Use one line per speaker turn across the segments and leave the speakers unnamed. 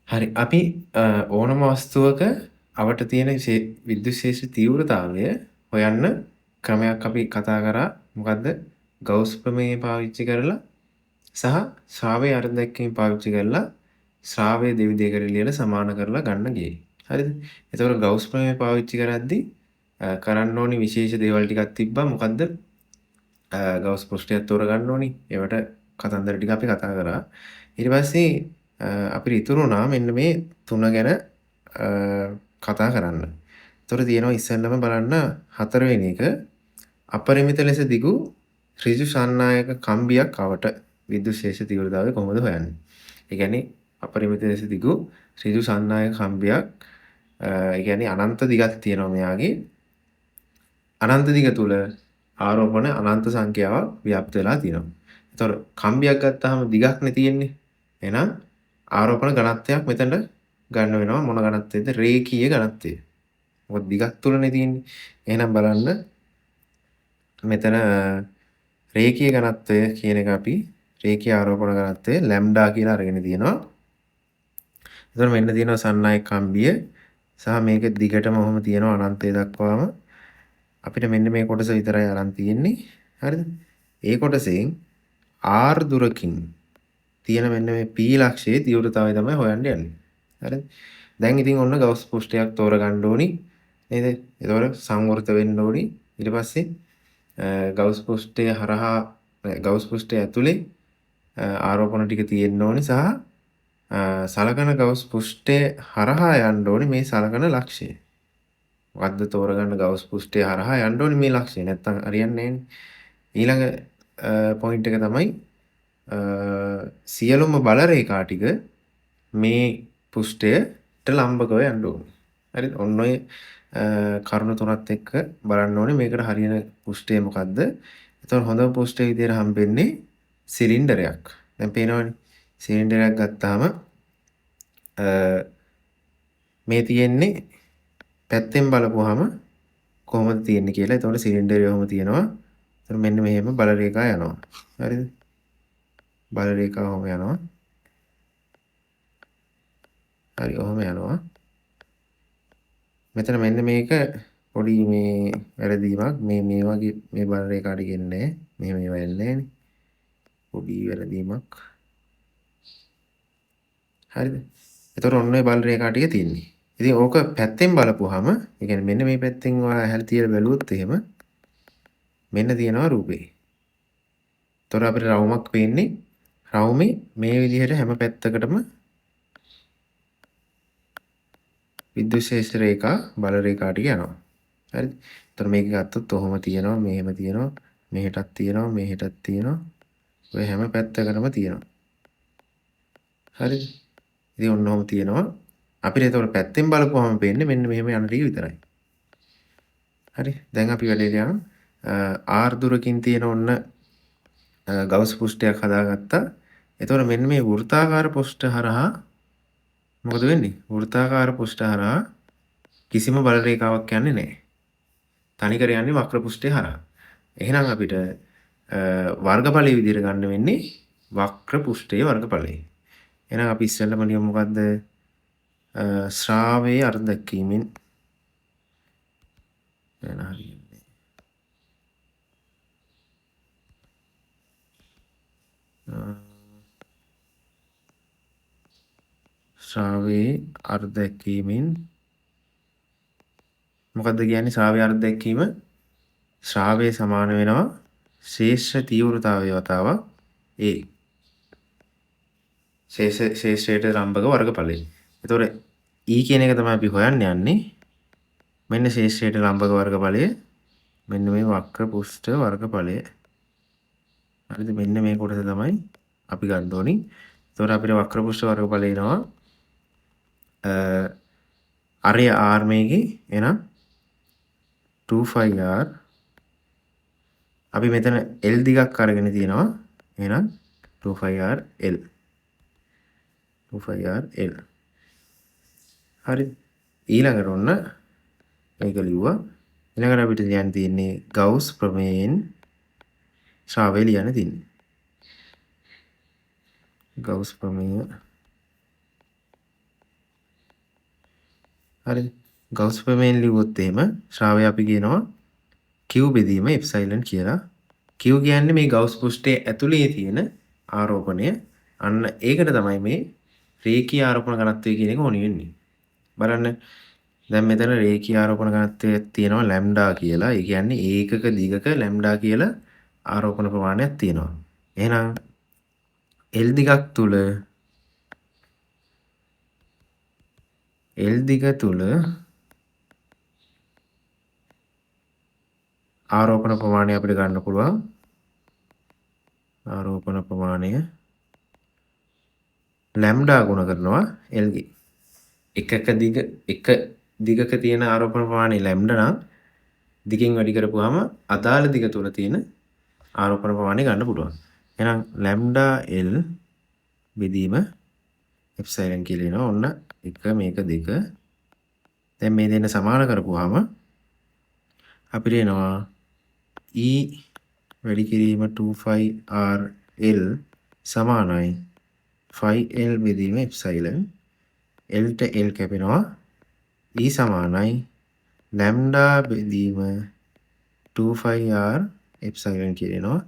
හරි. අපි ඕනම වස්තුවක අවට තියෙන විද්‍යුත් ක්ෂේත්‍ර තීව්‍රතාවය හොයන්න ක්‍රමයක් අපි කතා කරා. මොකද්ද? ගවුස් ප්‍රමේය පාවිච්චි කරලා සහ ශ්‍රාවයේ අර්ධදැක්කීම් පාවිච්චි කරලා ශ්‍රාවය දෙවිදියකට ලියලා සමාන කරලා ගන්න ගියේ. හරිද? එතකොට ගවුස් ප්‍රමේය පාවිච්චි කරද්දී කරන්න ඕනි විශේෂ දේවල් ටිකක් තිබ්බා. මොකද්ද? ගවුස් පෘෂ්ඨයක් තෝරගන්න ඕනි. ඒවට කතන්දර ටික අපි කතා කරා. ඊට පස්සේ අපිට ඉතුරු වුණා මෙන්න මේ තුන ගැන කතා කරන්න. ඒතර තියෙනවා ඉස්සෙල්ලම බලන්න හතරවෙනි එක අපරිමිත ලෙස දිගු ඍජු ශාන්නායක කම්බියක් අවට විද්‍යුත් ශේෂ තීව්‍රතාවය කොහොමද හොයන්නේ? ඒ කියන්නේ අපරිමිත ලෙස දිගු ඍජු ශාන්නායක කම්බියක් ඒ කියන්නේ අනන්ත දිගක් තියෙනවා මෙයාගේ. අනන්ත දිග තුල ආරෝපණ අනන්ත සංඛ්‍යාවක් ව්‍යාප්ත වෙලා තියෙනවා. ඒතකොට කම්බියක් ගත්තාම දිගක්නේ තියෙන්නේ. එහෙනම් ආරෝපණ ඝනත්වයක් මෙතනට ගන්න වෙනවා. මොන ඝනත්වයද? රේඛීය ඝනත්වය. මොකද දිගක් තුලනේ තියෙන්නේ. එහෙනම් බලන්න මෙතන රේඛීය ඝනත්වය කියන එක අපි රේඛීය ආරෝපණ ඝනත්වය ලැම්ඩා කියලා අරගෙන තියෙනවා. එතකොට මෙන්න තියෙනවා සන්නායක කම්බිය සහ මේක දිගටම ඔහොම තියෙනවා අනන්තය දක්වාම. අපිට මෙන්න මේ කොටස විතරයි අරන් තියෙන්නේ. හරිද? ඒ කොටසෙන් r දුරකින් තියෙන මෙන්න මේ p ලක්ෂයේ තීව්‍රතාවය තමයි හොයන්න යන්නේ. හරිද? දැන් ඉතින් ඔන්න ගවුස් පෘෂ්ඨයක් තෝරගන්න ඕනි. නේද? ඒතකොට සංවර්ධ වෙන්න ඕනි. ඊට පස්සේ ගවුස් පෘෂ්ඨය හරහා ගවුස් පෘෂ්ඨය ඇතුලේ ආරෝපණ ටික තියෙන්න ඕනි සහ සලකන ගවුස් පෘෂ්ඨය හරහා යන්න ඕනි මේ සලකන ලක්ෂය. මොකද්ද තෝරගන්න ගවුස් පෘෂ්ඨය හරහා යන්න ඕනි මේ ලක්ෂය. නැත්තම් හරියන්නේ නැහැ. ඊළඟ පොයින්ට් එක තමයි සියලුම බල රේඛා ටික මේ පෘෂ්ඨයට ලම්බකව යන්න ඕනේ. හරිද? ඔන්න ඔය කරුණු තුනත් එක්ක බලන්න ඕනේ මේකට හරියන පෘෂ්ඨය මොකද්ද? එතකොට හොඳම පෘෂ්ඨය විදියට හම්බෙන්නේ සිලින්ඩරයක්. දැන් පේනවනේ. සිලින්ඩරයක් ගත්තාම මේ තියෙන්නේ පැත්තෙන් බලපුවාම කොහොමද තියෙන්නේ කියලා. එතකොට සිලින්ඩරය ඔහොම තියෙනවා. එතකොට මෙන්න මෙහෙම බල රේඛා යනවා. හරිද? බල රේඛා ඔහොම යනවා. හරි ඔහොම යනවා. මෙතන මෙන්න මේක පොඩි මේ වැරදීමක්. මේ වගේ මේ බල රේඛාට ගෙන්නේ නැහැ. මෙහෙම ඒවා එන්නේ නැහනේ. පොඩි වැරදීමක්. හරිද? එතකොට ඔන්න ඔය බල රේඛා ටික තියෙන්නේ. ඉතින් ඕක පැත්තෙන් බලපුවාම, ඒ කියන්නේ මෙන්න මේ පැත්තෙන් ඔයා ඇහැල් තියලා බැලුවොත් එහෙම මෙන්න තියෙනවා රූපේ. එතකොට අපිට රවුමක් පේන්නේ. රවුමේ මේ විදිහට හැම පැත්තකටම විද්‍යුත් ශේෂ රේඛා බල රේඛා ටික යනවා. හරිද? එතකොට මේක ගත්තොත් ඔහොම තියෙනවා, මෙහෙම තියෙනවා, මෙහෙටත් තියෙනවා, මෙහෙටත් තියෙනවා. ඔය හැම පැත්තකටම තියෙනවා. හරිද? ඉතින් ඔන්න ඔහොම තියෙනවා. අපිට එතකොට පැත්තෙන් බලපුවම පේන්නේ මෙන්න මෙහෙම යන ටික විතරයි. හරි. දැන් අපි වැඩේට යමු. r දුරකින් තියෙන ඔන්න ගවුස් පෘෂ්ඨයක් හදාගත්තා. එතකොට මෙන්න මේ වෘත්තාකාර පෘෂ්ඨ හරහා මොකද වෙන්නේ? වෘත්තාකාර පෘෂ්ඨ හරහා කිසිම බල රේඛාවක් යන්නේ නැහැ. තනිකර යන්නේ වක්‍ර පෘෂ්ඨය හරහා. එහෙනම් අපිට වර්ගඵලයේ විදිහට ගන්න වෙන්නේ වක්‍ර පෘෂ්ඨයේ වර්ගඵලය. එහෙනම් අපි ඉස්සෙල්ලම ලියමු මොකද්ද? ශ්‍රාවයේ අර්ධ දැක්වීමෙන් වෙන හරියන්නේ. ශ්‍රාවයේ අර්ධ දැක්වීමෙන් මොකද්ද කියන්නේ? ශ්‍රාවයේ අර්ධ දැක්වීම ශ්‍රාවයේ සමාන වෙනවා ශේෂ්ඨ තීව්‍රතාවය වතාවක් A. ශේෂ්ඨයට ලම්බක වර්ගඵලය. එතකොට E කියන එක තමයි අපි හොයන්න යන්නේ. මෙන්න ශේෂ්ඨයට ලම්බක වර්ගඵලය. මෙන්න මේ වක්‍ර පෘෂ්ඨ වර්ගඵලය. හරිද? මෙන්න මේ කොටස තමයි අපි ගන්න ඕනි. එතකොට අපිට වක්‍ර පෘෂ්ඨ වර්ගඵලය එනවා. අරය r මේකේ එහෙනම් 2πr අපි මෙතන L දිගක් අරගෙන තියෙනවා. එහෙනම් 2πr L 2πr L. හරිද? ඊළඟට ඔන්න මේක ලිව්වා. ඊළඟට අපිට ලියන්න තියෙන්නේ ගවුස් ප්‍රමේයෙන් ශ්‍රාවය ලියන්න තියෙන්නේ. ගවුස් ප්‍රමේය හරිද? ගවුස් ප්‍රමේයෙන් ලිව්වොත් එහෙම ශ්‍රාවය අපි කියනවා Q බෙදීම එප්සයිලන් කියලා. Q කියන්නේ මේ ගවුස් පෘෂ්ඨයේ ඇතුලේ තියෙන ආරෝපණය. අන්න ඒකට තමයි මේ රේඛීය ආරෝපණ ඝනත්වය කියන එක ඕනි වෙන්නේ. බලන්න දැන් මෙතන රේඛීය ආරෝපණ ඝනත්වයක් තියෙනවා ලැම්ඩා කියලා. ඒ කියන්නේ ඒකක දිගක ලැම්ඩා කියලා ආරෝපණ ප්‍රමාණයක් තියෙනවා. එහෙනම් L දිගක් තුල L දිග තුල ආරෝපණ ප්‍රමාණය අපිට ගන්න පුළුවන්. ආරෝපණ ප්‍රමාණය ලැම්ඩා ගුණ කරනවා L ගේ. එක දිගක තියෙන ආරෝපණ ප්‍රමාණය ලැම්ඩා නම් දිගින් වැඩි කරපුවාම අදාළ දිග තුල තියෙන ආරෝපණ ප්‍රමාණය ගන්න පුළුවන්. එහෙනම් ලැම්ඩා L බෙදීම එප්සයිලන් කියලා එනවා. ඔන්න 1 මේක 2. දැන් මේ දෙන්න සමාන කරපුවාම අපිට එනවා E වැඩි කිරීම 2πr L සමානයි 5L බෙදීම එප්සයිලන්. L ට L කැපෙනවා. E සමානයි ලැම්ඩා බෙදීම 2πr එප්සයිලන් කියලා එනවා.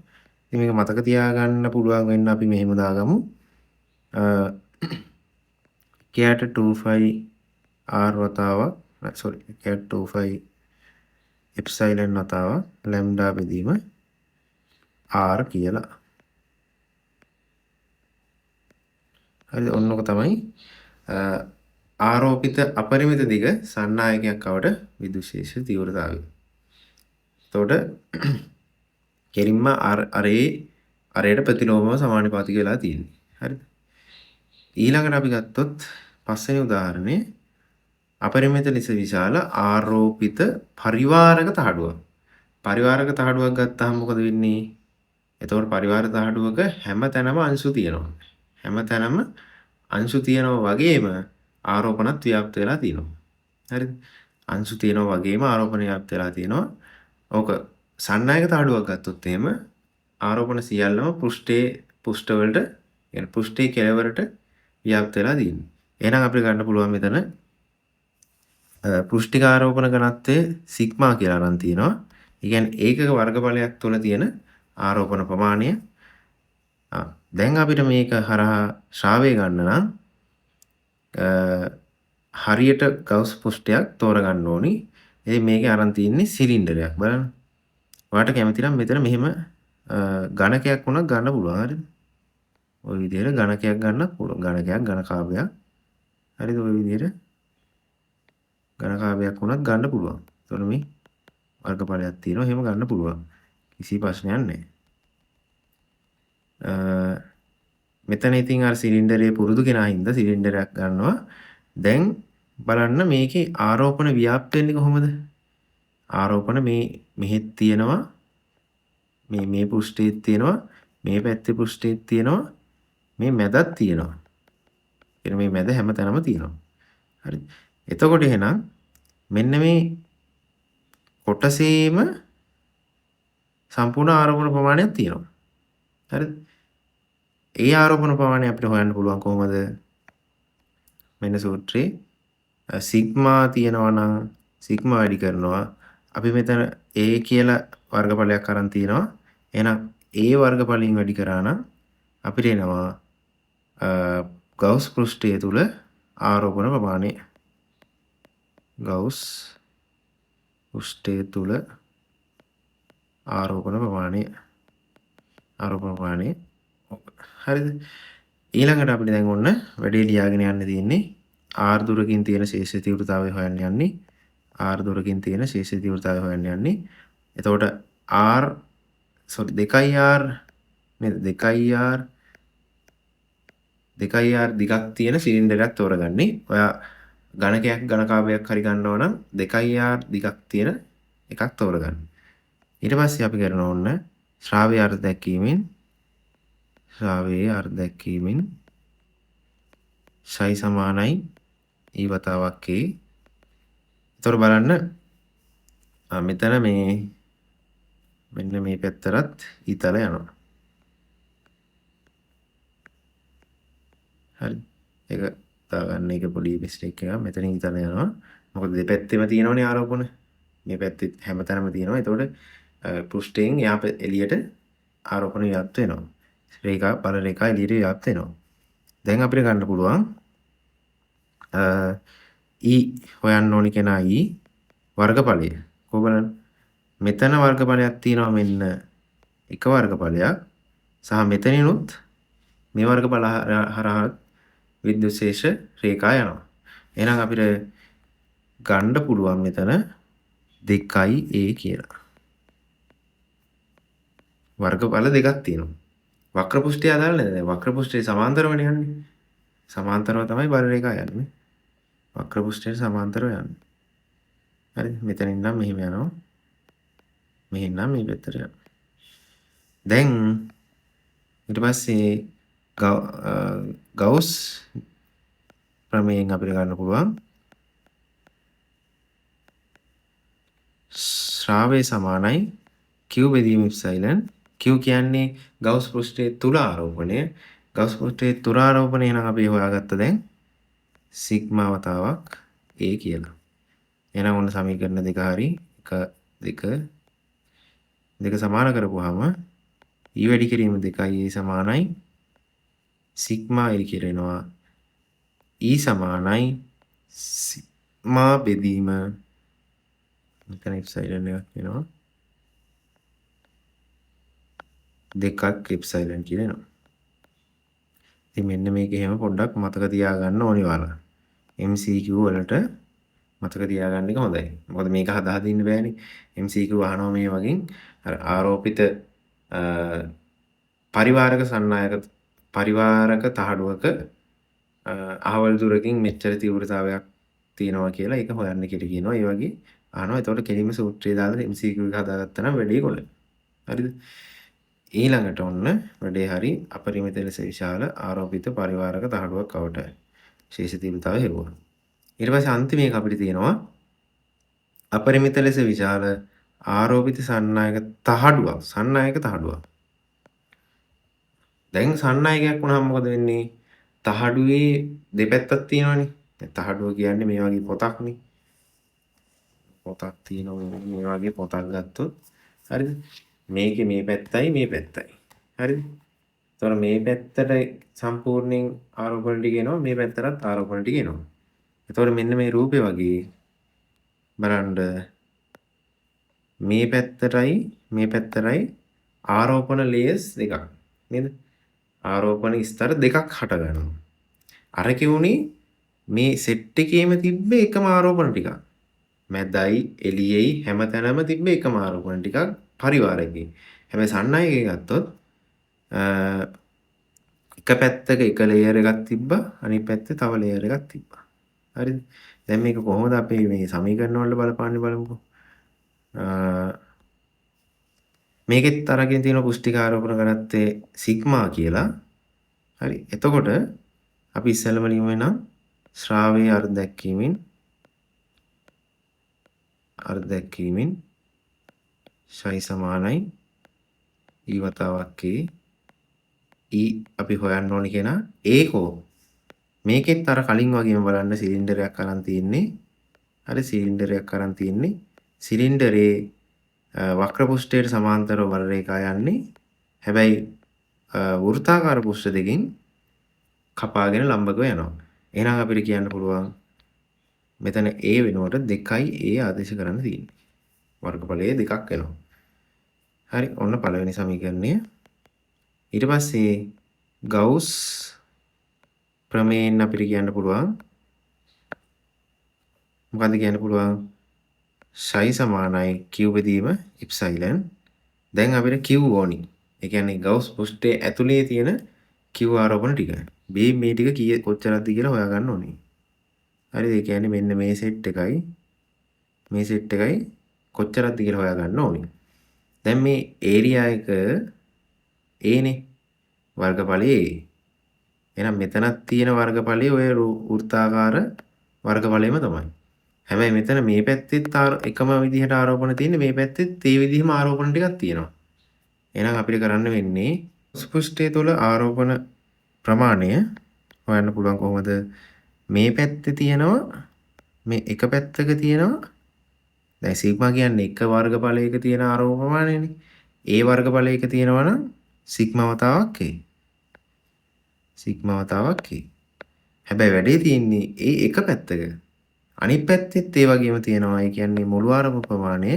ඉතින් මේක මතක තියාගන්න පුළුවන් වෙන්න අපි මෙහෙම දාගමු. කයට 2πr වතාවක් කයට 2π එප්සයිලන් වතාවක් ලැම්ඩා බෙදීම r කියලා. හරිද? ඔන්නෝක තමයි ආරෝපිත අපරිමිත දිග සන්නායකයක් අවට විදුශේෂ තීව්‍රතාවය. එතකොට කෙලින්ම අරයට ප්‍රතිලෝමව සමානුපාතික වෙලා තියෙන්නේ. හරිද? ඊළඟට අපි ගත්තොත් පස්වෙනි උදාහරණය අපරිමිත ලෙස විශාල ආරෝපිත පරිවාරක තහඩුවක්. පරිවාරක තහඩුවක් ගත්තාම මොකද වෙන්නේ? එතකොට පරිවාර තහඩුවක හැම තැනම අංශු තියෙනවා. හැම තැනම අංශු තියෙනවා වගේම ආරෝපණත් ව්‍යාප්ත වෙලා තියෙනවා. හරිද? අංශු තියෙනවා වගේම ආරෝපණ ව්‍යාප්ත වෙලා තියෙනවා. ඕක සන්නායක තහඩුවක් ගත්තොත් එහෙම ආරෝපණ සියල්ලම පෘෂ්ඨ වලට يعني පෘෂ්ඨයේ කෙළවරට ව්‍යාප්ත වෙලා තියෙනවා. එහෙනම් අපිට ගන්න පුළුවන් මෙතන පෘෂ්ඨික ආරෝපණ ඝනත්වය සිග්මා කියලා අරන් තියෙනවා. ඒ කියන්නේ ඒකක වර්ගඵලයක් තුළ තියෙන ආරෝපණ ප්‍රමාණය. දැන් අපිට මේක හරහා ශ්‍රාවය ගන්න නම් හරියට ගවුස් පෘෂ්ඨයක් තෝරගන්න ඕනි. ඉතින් මේකේ අරන් තියෙන්නේ සිලින්ඩරයක්. බලන්න. ඔයාලට කැමති නම් මෙතන මෙහෙම ඝනකයක් වුණත් ගන්න පුළුවන්. හරිද? ওই විදිහට ඝනකයක් ගන්න පුළුවන්. ඝනකයක් ඝනකාභයක්. හරිද? ওই විදිහට ඝනකාභයක් වුණත් ගන්න පුළුවන්. එතකොට මේ වර්ගඵලයක් තියෙනවා. එහෙම ගන්න පුළුවන්. කිසි ප්‍රශ්නයක් නැහැ. මෙතන ඉතින් අර සිලින්ඩරේ පුරුදු කෙනා හින්දා සිලින්ඩරයක් ගන්නවා. දැන් බලන්න මේකේ ආරෝපණ ව්‍යාප්ත වෙන්නේ කොහොමද? ආරෝපණ මේ මෙහෙත් තියෙනවා. මේ පෘෂ්ඨයේ තියෙනවා. මේ පැත්තේ පෘෂ්ඨයේ තියෙනවා. මේ මැදක් තියෙනවා. එන මේ මැද හැම තැනම තියෙනවා. හරි. එතකොට එහෙනම් මෙන්න මේ කොටසේම සම්පූර්ණ ආරෝපණ ප්‍රමාණයක් තියෙනවා. හරිද? ඒ ආරෝපණ ප්‍රමාණය අපිට හොයන්න පුළුවන් කොහොමද? මෙන්න සූත්‍රේ සිග්මා තියෙනවා නම් සිග්මා වැඩි කරනවා. අපි මෙතන A කියලා වර්ගඵලයක් අරන් තිනවා. එහෙනම් A වර්ගඵලයෙන් වැඩි කරා නම් අපිට එනවා ගවුස් පෘෂ්ඨය තුල ආරෝපණ ප්‍රමාණය. ගවුස් පෘෂ්ඨය තුල ආරෝපණ ප්‍රමාණය. හරිද? ඊළඟට අපිට දැන් ඔන්න වැඩේ ලියාගෙන යන්න තියෙන්නේ r දුරකින් තියෙන ශේෂ තීව්‍රතාවය හොයන්න යන්නේ. r දුරකින් තියෙන ශේෂ තීව්‍රතාවය හොයන්න යන්නේ. එතකොට r 2r නේද? 2r දිගක් තියෙන සිලින්ඩරයක් තෝරගන්නේ. ඔයා ඝනකයක් ඝනකාභයක් හරි ගන්නවා නම් 2r දිගක් තියෙන එකක් තෝරගන්න. ඊට පස්සේ අපි කරනවා ඔන්න ශ්‍රාවයේ අර්ථ දැක්වීමෙන් ශයි සමානයි e වතාවක් k. ඒතර බලන්න මෙතන මෙන්න මේ පැත්තරත් ඊතල යනවා. හරි. ඒක දාගන්න එක පොඩි මිස්ටේක් එකක්. මෙතන ඊතල යනවා. මොකද දෙපැත්තෙම තියෙනවනේ ආරෝපණ. මේ පැත්තේ හැමතැනම තියෙනවා. එතකොට පෘෂ්ඨයෙන් එහා එළියට ආරෝපණ ව්‍යාප්ත වෙනවා. රේඛා බල රේඛා එළියට ව්‍යාප්ත වෙනවා. දැන් අපිට ගන්න පුළුවන් E හොයන්න ඕනි කෙනා E වර්ගඵලය. කොහොමද? මෙතන වර්ගඵලයක් තියෙනවා මෙන්න එක වර්ගඵලයක් සහ මෙතනිනුත් මේ වර්ගඵල හරහා විද්‍යුත් ශේෂ රේඛා යනවා. එහෙනම් අපිට ගන්න පුළුවන් මෙතන 2A කියලා. වර්ගඵල දෙකක් තියෙනවා. වක්‍ර පෘෂ්ඨය අදාළ නැහැ. දැන් වක්‍ර පෘෂ්ඨයේ සමාන්තරවනේ යන්නේ. සමාන්තරව තමයි බල රේඛා යන්නේ. වක්‍ර පෘෂ්ඨයට සමාන්තරව යන්නේ. හරි. මෙතනින් නම් මෙහෙම යනවා. මෙහෙන් නම් මේ පැත්තට යනවා. දැන් ඊට පස්සේ ගවුස් ප්‍රමේයෙන් අපිට ගන්න පුළුවන් ශ්‍රාවය සමානයි Q බෙදීම ඉප්සයිලන්. Q කියන්නේ ගවුස් පෘෂ්ඨයේ තුල ආරෝපණය. ගවුස් පෘෂ්ඨයේ තුල ආරෝපණය නම් අපි හොයාගත්ත දැන් සිග්මා වතාවක් A කියලා. එහෙනම් ඔන්න සමීකරණ දෙක හරි 1 2 සමාන කරපුවාම E වැඩි කිරීම 2A සමානයි සිග්මා A කියලා එනවා. E සමානයි සිග්මා බෙදීම මෙතන එප්සයිලන් එකක් වෙනවා. දෙකක් එප්සයිලන් කියලා එනවා. ඉතින් මෙන්න මේක එහෙම පොඩ්ඩක් මතක තියාගන්න ඕනි වලා. MCQ වලට මතක තියාගන්න එක හොඳයි. මොකද මේක හදා හදින්න බෑනේ. MCQ අහනවා මේ වගේ අර ආරෝපිත පරිවාරක සන්නායක පරිවාරක තහඩුවක අහවල් දුරකින් මෙච්චර තීව්‍රතාවයක් තියෙනවා කියලා ඒක හොයන්න කියලා කියනවා. ඒ වගේ අහනවා. එතකොට කෙලින්ම සූත්‍රය දාලා MCQ එක හදාගත්තා නම් වැඩේ ගොඩ. හරිද? ඊළඟට ඔන්න වැඩේ හරි අපරිමිත ලෙස විශාල ආරෝපිත පරිවාරක තහඩුවක් අවට ශේෂ තීව්‍රතාවය හෙව්වා. ඊට පස්සේ අන්තිමේක අපිට තියෙනවා අපරිමිත ලෙස විශාල ආරෝපිත සන්නායක තහඩුවක්. දැන් සන්නායකයක් වුණාම මොකද වෙන්නේ? තහඩුවේ දෙපැත්තක් තියෙනවනේ. දැන් තහඩුව කියන්නේ මේ වගේ පොතක්නේ. පොතක් තියෙනවා මේ වගේ පොතක් ගත්තොත් හරිද? මේකේ මේ පැත්තයි මේ පැත්තයි. හරිද? එතකොට මේ පැත්තට සම්පූර්ණයෙන් ආරෝපණ ටික එනවා මේ පැත්තටත් ආරෝපණ ටික එනවා. එතකොට මෙන්න මේ රූපේ වගේ බලන්න මේ පැත්තටයි ආරෝපණ ලේයර්ස් දෙකක් නේද? ආරෝපණ ස්තර දෙකක් හට ගන්නවා. අර කිව්නේ මේ සෙට් එකේම තිබ්බ එකම ආරෝපණ ටිකක්. මැදයි එළියෙයි හැමතැනම තිබ්බ එකම ආරෝපණ ටිකක් පරිවාරකේ. හැබැයි සන්නායකේ ගත්තොත් එක පැත්තක එක ලේයර් එකක් තිබ්බා අනිත් පැත්තේ තව ලේයර් එකක් තිබ්බා. හරිද? දැන් මේක කොහොමද අපි මේ සමීකරණ වලට බලපාන්නේ බලමුකෝ. මේකෙත් අරගෙන තියෙන පුෂ්ටික ආරෝපණ ගණත්තේ සිග්මා කියලා. හරි. එතකොට අපි ඉස්සෙල්ලම ලියමු නම් ශ්‍රාවයේ අර්ධ ශයි සමානයි E වතාවක් A. E අපි හොයන්න ඕනි කෙනා ඒකෝ. මේකෙත් අර කලින් වගේම බලන්න සිලින්ඩරයක් අරන් තියෙන්නේ. හරි සිලින්ඩරයක් අරන් තියෙන්නේ. සිලින්ඩරේ වක්‍ර පෘෂ්ඨයට සමාන්තරව බල රේඛා යන්නේ. හැබැයි වෘත්තාකාර පෘෂ්ඨ දෙකෙන් කපාගෙන ලම්බකව යනවා. එහෙනම් අපිට කියන්න පුළුවන් මෙතන A වෙනුවට 2A ආදේශ කරන්න තියෙන්නේ. වර්ගඵලයේ දෙකක් වෙනවා. හරි ඔන්න පළවෙනි සමීකරණය. ඊට පස්සේ ගවුස් ප්‍රමේයෙන් අපිට කියන්න පුළුවන් මොකද්ද කියන්න පුළුවන් ශයි සමානයි Q බෙදීම ඉප්සයිලන්. දැන් අපිට Q ඕනි. ඒ කියන්නේ ගවුස් පෘෂ්ඨයේ ඇතුලේ තියෙන Q ආරෝපණ ටික. මේ ටික කොච්චරක්ද කියලා හොයාගන්න ඕනේ. හරිද? ඒ කියන්නේ මෙන්න මේ සෙට් එකයි කොච්චරක්ද කියලා හොයාගන්න ඕනේ. දැන් මේ ඒරියා එක A නේ වර්ගඵලයේ A. එහෙනම් මෙතනක් තියෙන වර්ගඵලයේ ඔය වෘත්තාකාර වර්ගඵලයම තමයි. හැබැයි මෙතන මේ පැත්තෙත් එකම විදිහට ආරෝපණ තියෙන්නේ මේ පැත්තෙත් ඒ විදිහම ආරෝපණ ටිකක් තියෙනවා. එහෙනම් අපිට කරන්න වෙන්නේ පෘෂ්ඨය තුළ ආරෝපණ ප්‍රමාණය හොයන්න පුළුවන් කොහොමද? මේ පැත්තේ තියෙනවා මේ එක පැත්තක තියෙනවා දැන් සිග්මා කියන්නේ එක වර්ගඵලයක තියෙන ආරෝප ප්‍රමාණයනේ. ඒ වර්ගඵලයක තියෙනවා නම් සිග්මා වතාවක් A. සිග්මා වතාවක් A. හැබැයි වැඩේ තියෙන්නේ ඒ එක පැත්තක. අනිත් පැත්තෙත් ඒ වගේම තියෙනවා. ඒ කියන්නේ මුළු ආරෝප ප්‍රමාණය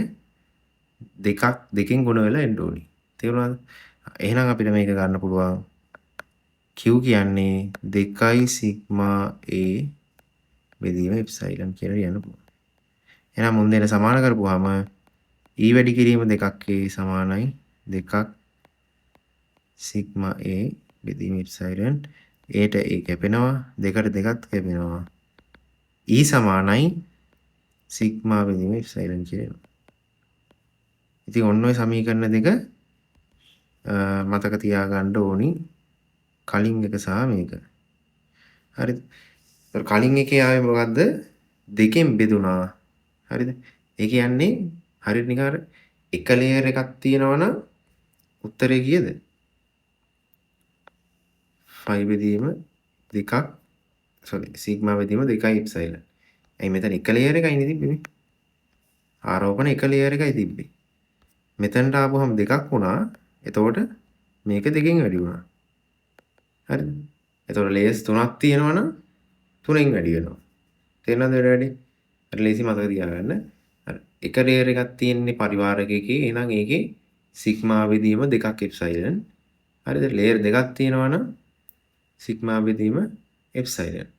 දෙකෙන් ගුණ වෙලා එන්න ඕනි. තේරුණාද? එහෙනම් අපිට මේක ගන්න පුළුවන් Q කියන්නේ 2 සිග්මා A බෙදීම එප්සයිලන් කියලා කියන්න පුළුවන්. එහෙනම් මුන් දෙන සමාන කරපුවාම E වැඩි කිරීම 2A සමානයි 2 සිග්මා A බෙදීම එප්සයිලන් Aට A කැපෙනවා 2ට 2ත් කැපෙනවා E සමානයි සිග්මා බෙදීම එප්සයිලන් කියලා. ඉතින් ඔන්න ඔය සමීකරණ දෙක මතක තියාගන්න ඕනි කලින් එක සහ මේක. හරිද? ඒතර කලින් එකේ ආවේ මොකද්ද? දෙකෙන් බෙදුනා. හරිද? ඒ කියන්නේ හරියට නිකන් අර එක ලේයර් එකක් තියෙනවා නම් උත්තරේ කීයද? 5 බෙදීම 2ක් සිග්මා බෙදීම 2යි ඉප්සයිලන්. එයි මෙතන එක ලේයර් එකයි නේ තිබ්බේ මේ. ආරෝපණ එක ලේයර් එකයි තිබ්බේ. මෙතනට ආපුවම 2ක් වුණා. එතකොට මේක 2කින් වැඩි වුණා. හරිද? එතකොට ලේයර්ස් 3ක් තියෙනවා නම් 3ෙන් වැඩි වෙනවා. තේරෙනවද වැඩි? අර ලේසි මතක තියාගන්න. අර එක ලේයර් එකක් තියෙන්නේ පරිවාරක එකේ. එහෙනම් ඒකේ සිග්මා බෙදීම 2ක් එප්සයිලන්. හරිද? ලේයර් දෙකක් තියෙනවා නම් සිග්මා බෙදීම එප්සයිලන්.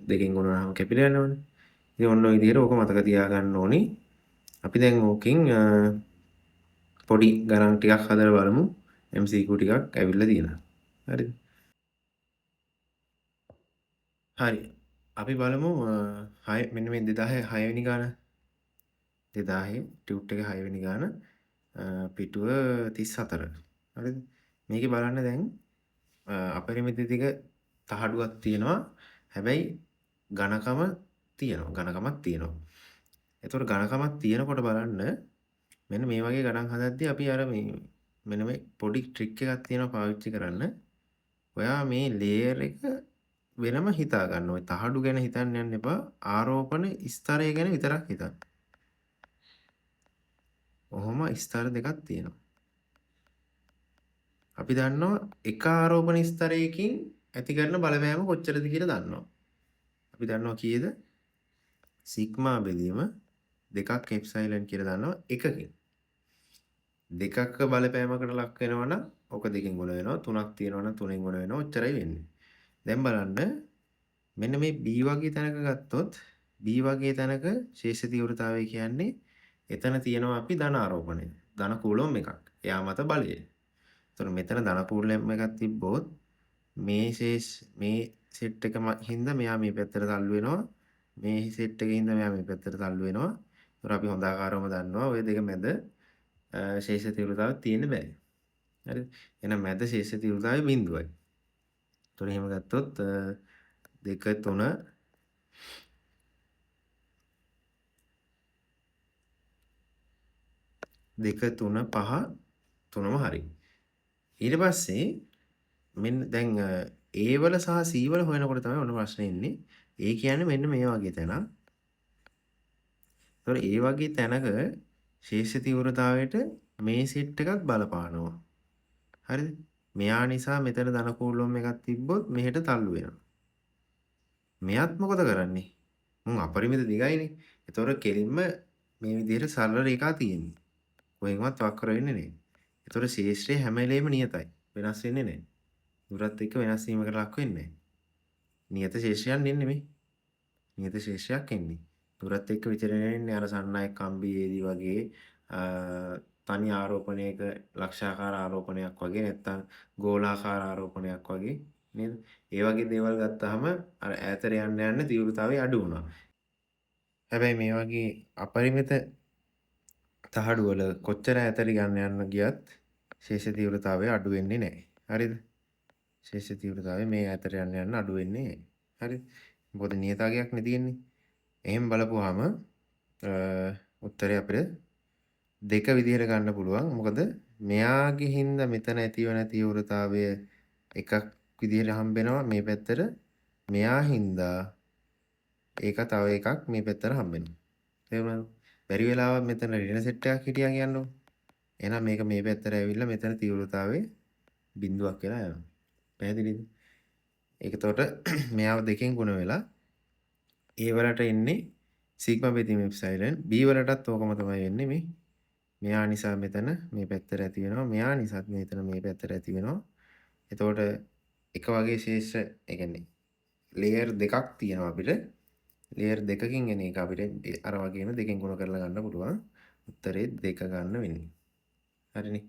දෙකෙන් ගුණනහම කැපිලා යනවනේ. ඉතින් ඔන්න ඔය විදිහට ඕක මතක තියාගන්න ඕනි. අපි දැන් ඕකෙන් පොඩි ගණන් ටිකක් හදලා බලමු. MCQ ටිකක් ඇවිල්ලා තියෙනවා. හරිද? හරි. අපි බලමු මෙන්න මේ 2006 වෙනි ගාන 2000 ටියුට් එක 6 වෙනි ගාන පිටුව 34. හරිද? මේකේ බලන්න දැන් අපරිමිත දිග තහඩුවක් තියෙනවා. හැබැයි ඝනකම තියෙනවා. ඝනකමක් තියෙනවා. එතකොට ඝනකමක් තියෙනකොට බලන්න මෙන්න මේ වගේ ගණන් හදද්දී අපි අර මෙන්න මේ පොඩි ට්‍රික් එකක් තියෙනවා පාවිච්චි කරන්න. ඔයා මේ ලේයර් එක වෙනම හිතා ගන්න. ඔය තහඩු ගැන හිතන්න යන්න එපා. ආරෝපණ ස්තරය ගැන විතරක් හිතන්න. ඔහොම ස්තර දෙකක් තියෙනවා. අපි දන්නවා එක ආරෝපණ ස්තරයකින් ඇති කරන බලපෑම කොච්චරද කියලා දන්නවා. අපි දන්නවා කීයද? සිග්මා බෙදීම 2ක් එප්සයිලන් කියලා දන්නවා එකකින්. දෙකක බලපෑමකට ලක් වෙනවා නම් ඔක දෙකෙන් ගුණ වෙනවා. තුනක් තියෙනවා නම් තුනෙන් ගුණ වෙනවා. ඔච්චරයි වෙන්නේ. දැන් බලන්න මෙන්න මේ B වගේ තැනක ගත්තොත් B වගේ තැනක ශේෂ තීව්‍රතාවය කියන්නේ එතන තියෙනවා අපි ධන ආරෝපණය. ධන කූලම් එකක්. එයා මත බලය. එතකොට මෙතන ධන කූලම් එකක් තිබ්බොත් මේ සෙට් එක හින්දා මෙයා මේ පැත්තට තල්ලු වෙනවා. මේ සෙට් එකේ හින්දා මෙයා මේ පැත්තට තල්ලු වෙනවා. ඒතර අපි හොඳ ආකාරවම දන්නවා ওই දෙක මැද ශේෂ තීව්‍රතාවය තියෙන්න බෑ. හරිද? එහෙනම් මැද ශේෂ තීව්‍රතාවය බිඳුවයි. ඒතර එහෙම ගත්තොත් 2 3 2 3 5 තුනම හරි. ඊට පස්සේ මෙන්න දැන් A වල සහ C වල හොයනකොට තමයි ඔන්න ප්‍රශ්නේ එන්නේ. ඒ කියන්නේ මෙන්න මේ වගේ තැනක්. ඒතකොට ඒ වගේ තැනක ශේෂ තීව්‍රතාවයට මේ සෙට් එකත් බලපානවා. හරිද? මෙයා නිසා මෙතන ධන කූලම් එකක් තිබ්බොත් මෙහෙට තල්ලු වෙනවා. මෙයත් මොකද කරන්නේ? මුන් අපරිමිත දිගයිනේ. ඒතකොට කෙලින්ම මේ විදිහට සරල රේඛා තියෙන්නේ. කොහෙන්වත් වක්‍ර වෙන්නේ නැහැ. ඒතකොට ශේෂ්ත්‍රය හැම වෙලේම නියතයි. වෙනස් වෙන්නේ නැහැ. දුරත් එක්ක වෙනස් වීමකට ලක් වෙන්නේ නැහැ. නියත ශේෂ්ත්‍රයක් නෙන්නේ. නියත ශේෂ්ත්‍රයක් එන්නේ. දුරත් එක්ක විචලනය වෙන්නේ අර සන්නායක කම්බියේදී වගේ තනි ආරෝපණයක ලක්ෂාකාර ආරෝපණයක් වගේ නැත්නම් ගෝලාකාර ආරෝපණයක් වගේ නේද? ඒ වගේ දේවල් ගත්තාම අර ඈතට යන්න යන්න තීව්‍රතාවය අඩු වෙනවා. හැබැයි මේ වගේ අපරිමිත තහඩු වල කොච්චර ඈතට යන්න ගියත් ශේෂ තීව්‍රතාවය අඩු වෙන්නේ නැහැ. හරිද? ශේෂ තීව්‍රතාවය මේ ඈතට යන්න අඩු වෙන්නේ නැහැ. හරිද? මොකද නියතාවයක් නේ තියෙන්නේ. එහෙම බලපුවාම උත්තරේ අපිට දෙක විදිහට ගන්න පුළුවන්. මොකද මෙයාගේ හින්දා මෙතන ඇතිවන තීව්‍රතාවය එකක් විදිහට හම්බ වෙනවා මේ පැත්තට. මෙයා හින්දා ඒක තව එකක් මේ පැත්තට හම්බ වෙනවා. තේරුණාද? බැරි වෙලාවක් මෙතන ඍණ සෙට් එකක් හිටියා කියන්නකො. එහෙනම් මේක මේ පැත්තට ඇවිල්ලා මෙතන තීව්‍රතාවයේ බිඳුවක් වෙලා යනවා. පැහැදිලිද? ඒක එතකොට මෙයාව දෙකෙන් ගුණ වෙලා A වලට එන්නේ සිග්මා බෙදීම එප්සයිලන් B වලටත් ඕකම තමයි වෙන්නේ මේ. මෙයා නිසා මෙතන මේ පැත්තට ඇති වෙනවා. මෙයා නිසාත් මෙතන මේ පැත්තට ඇති වෙනවා. එතකොට එක වගේ ශේෂ ඒ කියන්නේ ලේයර් දෙකක් තියෙනවා අපිට. ලේයර් දෙකකින් එන එක අපිට අර වගේම දෙකෙන් ගුණ කරලා ගන්න පුළුවන්. උත්තරේ 2 ගන්න වෙන්නේ. හරිනේ.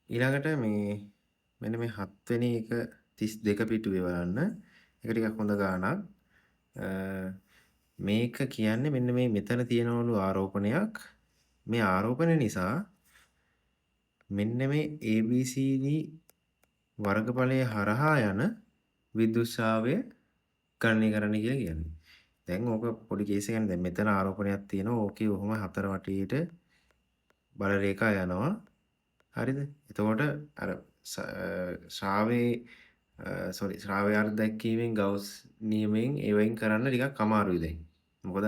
ඊළඟට මේ මෙන්න මේ 7 වෙනි එක 32 පිටුවේ බලන්න. ඒක ටිකක් හොඳ ගාණක්. මේක කියන්නේ මෙන්න මේ මෙතන තියෙනවලු ආරෝපණයක්. මේ ආරෝපණය නිසා මෙන්න මේ ABCD වර්ගඵලයේ හරහා යන විද්‍යුත්ශ්‍රාවය ගණනය කරන්න කියලා කියන්නේ. දැන් ඕක පොඩි කේස් එකක්. දැන් මෙතන ආරෝපණයක් තියෙනවා. ඕකේ ඔහොම හතර වටේට බල රේඛා යනවා. හරිද? එතකොට අර ශ්‍රාවය අර්ථ දැක්වීමෙන් ගවුස් නියමයෙන් ඒවයින් කරන්න ටිකක් අමාරුයි දැන්. මොකද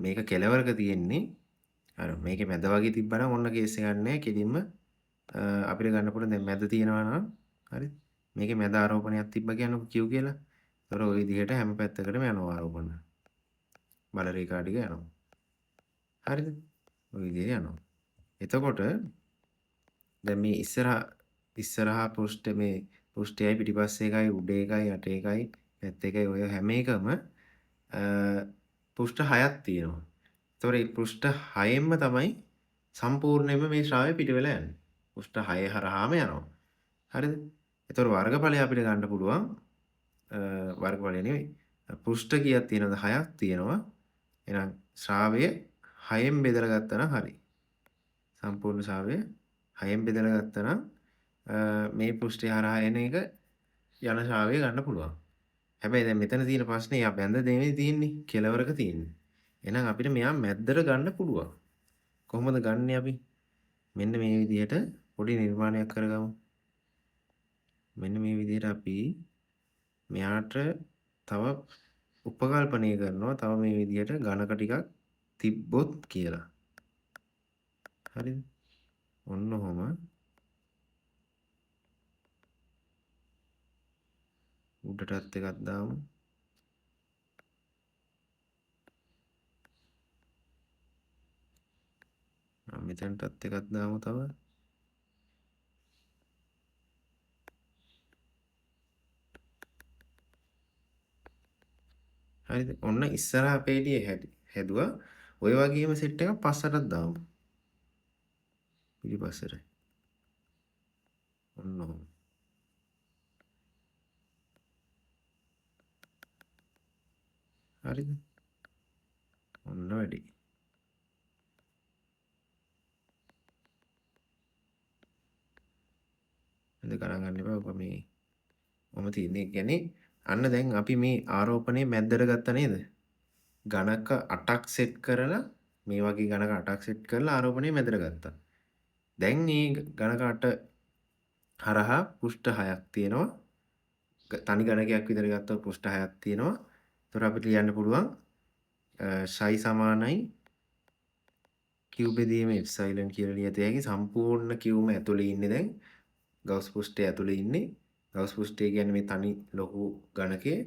මේක කෙලවරක තියෙන්නේ. අර මේකේ මැද වගේ තිබ්බනම් ඔන්න කේස් එකක් නැහැ. කෙලින්ම අපිට ගන්න පුළුවන් දැන් මැද තියෙනවා නම් හරි. මේකේ මැද ආරෝපණයක් තිබ්බ කියන්නකො Q කියලා. ඒතර ওই විදිහට හැම පැත්තකටම යනවා ආරෝපණ. බල රේඛා ටික යනවා. හරිද? ওই විදිහට යනවා. එතකොට දැන් මේ ඉස්සරහා පෘෂ්ඨ මේ පෘෂ්ඨයයි පිටිපස්සේ එකයි උඩ එකයි යට එකයි පැත්ත එකයි ඔය හැම එකම පෘෂ්ඨ 6ක් තියෙනවා. ඒතකොට මේ පෘෂ්ඨ 6ෙන්ම තමයි සම්පූර්ණයෙන්ම මේ ශ්‍රාවය පිට වෙලා යන්නේ. පෘෂ්ඨ 6 හරහාම යනවා. හරිද? ඒතකොට වර්ගඵලය අපිට ගන්න පුළුවන් වර්ගඵලය නෙවෙයි. පෘෂ්ඨ කීයක් තියෙනවද? 6ක් තියෙනවා. එහෙනම් ශ්‍රාවය 6ෙන් බෙදලා ගත්තා නම් හරි. සම්පූර්ණ ශ්‍රාවය 6ෙන් බෙදලා ගත්තා නම් මේ පෘෂ්ඨය හරහා එන එක යන ශ්‍රාවය ගන්න පුළුවන්. හැබැයි දැන් මෙතන තියෙන ප්‍රශ්නේ යා බැඳ දෙන්නේ තියෙන්නේ කෙලවරක තියෙන්නේ. එහෙනම් අපිට මෙයා මැද්දට ගන්න පුළුවන්. කොහොමද ගන්නෙ අපි? මෙන්න මේ විදිහට පොඩි නිර්මාණයක් කරගමු. මෙන්න මේ විදිහට අපි මෙයාට තව උපකල්පනය කරනවා. තව මේ විදිහට ඝනක ටිකක් තිබ්බොත් කියලා. හරිද? ඔන්න ඔහොම උඩටත් එකක් දාමු. මෙතනටත් එකක් දාමු තව. හරිද? ඔන්න ඉස්සරහා පේළියේ හැදුවා. ඔය වගේම සෙට් එකක් පස්සටත් දාමු. පිටිපස්සට. ඔන්න ඔහොම. හරිද? ඔන්න වැඩි. එද ගණන් ගන්න එපා. ඔබ මේ මම තියන්නේ කියන්නේ අන්න දැන් අපි මේ ආරෝපණය මැද්දට ගත්තා නේද? ගණක 8ක් සෙට් කරලා මේ වගේ ගණක 8ක් සෙට් කරලා ආරෝපණය මැදට ගත්තා. දැන් මේ ගණක 8 හරහා පෘෂ්ඨ 6ක් තියෙනවා. තනි ගණකයක් විතර ගත්තොත් පෘෂ්ඨ 6ක් තියෙනවා. ඒතර අපිට ලියන්න පුළුවන් ශයි සමානයි q බෙදීම එප්සයිලන් කියලා ලියත හැකි සම්පූර්ණ qම ඇතුලේ ඉන්නේ දැන් ගවුස් පෘෂ්ඨය ඇතුලේ ඉන්නේ. ගවුස් පෘෂ්ඨය කියන්නේ මේ තනි ලොකු ගණකේ.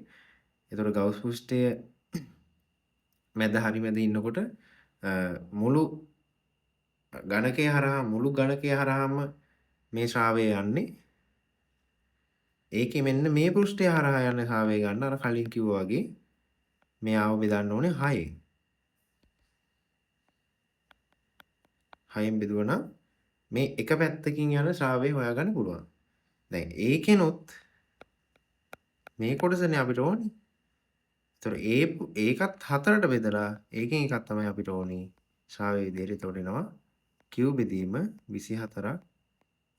ඒතර ගවුස් පෘෂ්ඨය මැද හරි මැද ඉන්නකොට මුළු ගණකය හරහාම මේ ශ්‍රාවය යන්නේ. ඒකේ මෙන්න මේ පෘෂ්ඨය හරහා යන ශ්‍රාවය ගන්න අර කලින් කිව්වා වගේ මෙයාව බෙදන්න ඕනේ 6ෙන්. 6ෙන් බෙදුවා නම් මේ එක පැත්තකින් යන ශ්‍රාවය හොයාගන්න පුළුවන්. දැන් ඒකෙනොත් මේ කොටසනේ අපිට ඕනේ. ඒතර ඒකත් 4ට බෙදලා ඒකෙන් එකක් තමයි අපිට ඕනේ. ශ්‍රාවය විදිහට එතකොට එනවා q බෙදීම 24ක්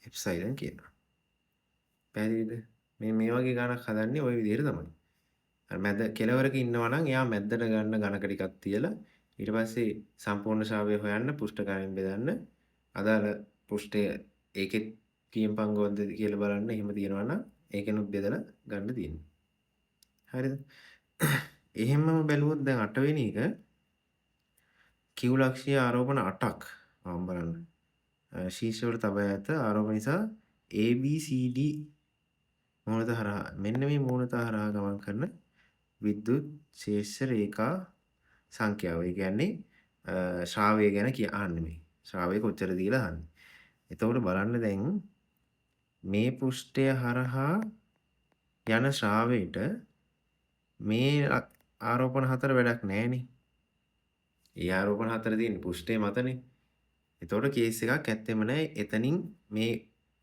එප්සයිලන් කියනවා. පැහැදිලිද? මේ වගේ ගණක් හදන්නේ ওই විදිහට තමයි. අර මැද කෙලවරක ඉන්නවා නම් එයා මැද්දට ගන්න ඝනක ටිකක් තියලා ඊට පස්සේ සම්පූර්ණ ශ්‍රාවය හොයන්න පෘෂ්ඨ ගණන් බෙදන්න අදාළ පෘෂ්ඨය ඒකෙත් කීම් පංගුවක්ද කියලා බලන්න එහෙම තියෙනවා නම් ඒකෙනුත් බෙදලා ගන්න තියෙනවා. හරිද? එහෙමම බැලුවොත් දැන් 8 වෙනි එක කිව්ලක්ෂීය ආරෝපණ 8ක් මම බලන්න. ශීර්ෂවල තබා ඇත ආරෝපණ නිසා ABCD මූලත හරහා මෙන්න මේ මූලත හරහා ගමන් කරන විද්‍යුත් ශේෂ රේඛා සංඛ්‍යාව. ඒ කියන්නේ ශ්‍රාවය ගැන අහන්නේ මේ. ශ්‍රාවය කොච්චර දීලා අහන්නේ. එතකොට බලන්න දැන් මේ පෘෂ්ඨය හරහා යන ශ්‍රාවයට මේ ආරෝපණ හතර වැඩක් නැහැනේ. ඒ ආරෝපණ හතර තියෙන්නේ පෘෂ්ඨය මතනේ. එතකොට කේස් එකක් ඇත්තෙම නැහැ. එතනින් මේ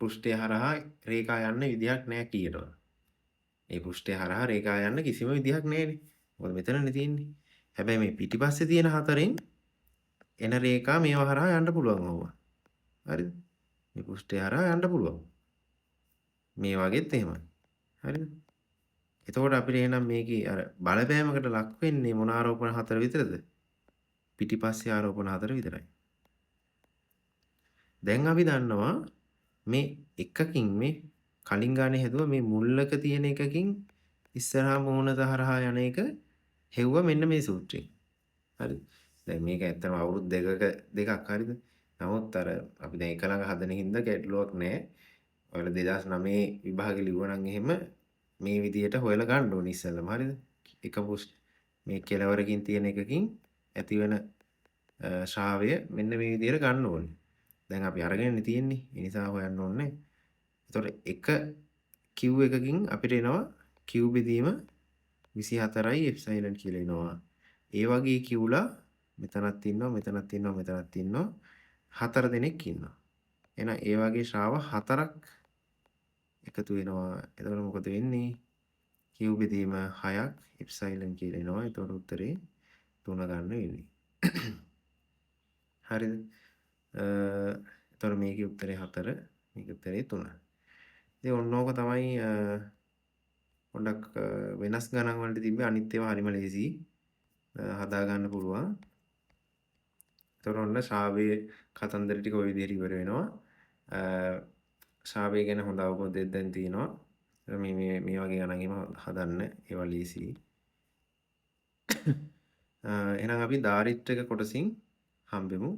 පෘෂ්ඨය හරහා රේඛා යන්න විදිහක් නැහැ කීයටවත්. මේ පෘෂ්ඨය හරහා රේඛා යන්න කිසිම විදිහක් නැහැනේ. මොකද මෙතනනේ තියෙන්නේ. හැබැයි මේ පිටිපස්සේ තියෙන හතරෙන් එන රේඛා මේවා හරහා යන්න පුළුවන් ඕවා. හරිද? මේ පෘෂ්ඨය හරහා යන්න පුළුවන්. මේ වගේත් එහෙමයි. හරිද? එතකොට අපිට එහෙනම් මේකේ අර බලපෑමකට ලක් වෙන්නේ මොන ආරෝපණ හතර විතරද? පිටිපස්සේ ආරෝපණ හතර විතරයි. දැන් අපි දන්නවා මේ එකකින් මේ කලින් ගානේ හැදුවා මේ මුල්ලක තියෙන එකකින් ඉස්සරහා මූණත හරහා යන එක හෙව්වා මෙන්න මේ සූත්‍රයෙන්. හරිද? දැන් මේක ඇත්තම අවුරුදු දෙකක් හරිද? නමුත් අර අපි දැන් එක ළඟ හදන හින්දා ගැටලුවක් නැහැ. ඔයාලා 2009 විභාගෙ ලිව්වනම් එහෙම මේ විදියට හොයලා ගන්න ඕනේ ඉස්සෙල්ලම හරිද? එක මේ කෙලවරකින් තියෙන එකකින් ඇතිවන ශ්‍රාවය මෙන්න මේ විදියට ගන්න ඕනේ. දැන් අපි අරගෙන තියෙන්නේ. ඒ නිසා හොයන්න ඕනේ. එතකොට එක Q එකකින් අපිට එනවා Q බෙදීම 24යි එප්සයිලන් කියලා එනවා. ඒ වගේ Qලා මෙතනත් ඉන්නවා මෙතනත් ඉන්නවා මෙතනත් ඉන්නවා 4 දෙනෙක් ඉන්නවා. එහෙනම් ඒ වගේ ශ්‍රාව 4ක් එකතු වෙනවා. එතකොට මොකද වෙන්නේ? Q බෙදීම 6ක් එප්සයිලන් කියලා එනවා. එතකොට උත්තරේ 3 ගන්න වෙන්නේ. හරිද? එතකොට මේකේ උත්තරේ 4 මේකේ උත්තරේ 3. ඉතින් ඔන්නෝක තමයි පොඩ්ඩක් වෙනස් ගණන් වලට තිබ්බේ අනිත් ඒවා හරිම ලේසි. හදා ගන්න පුළුවන්. එතකොට ඔන්න ශ්‍රාවයේ කතන්දර ටික ওই විදිහට ඉවර වෙනවා. ශ්‍රාවය ගැන හොඳ අවබෝධයක් දැන් තියෙනවා. මේ වගේ ගණන් එහෙම හදන්න ඒවා ලේසි. එහෙනම් අපි දාරිත්‍රික කොටසින් හම්බෙමු.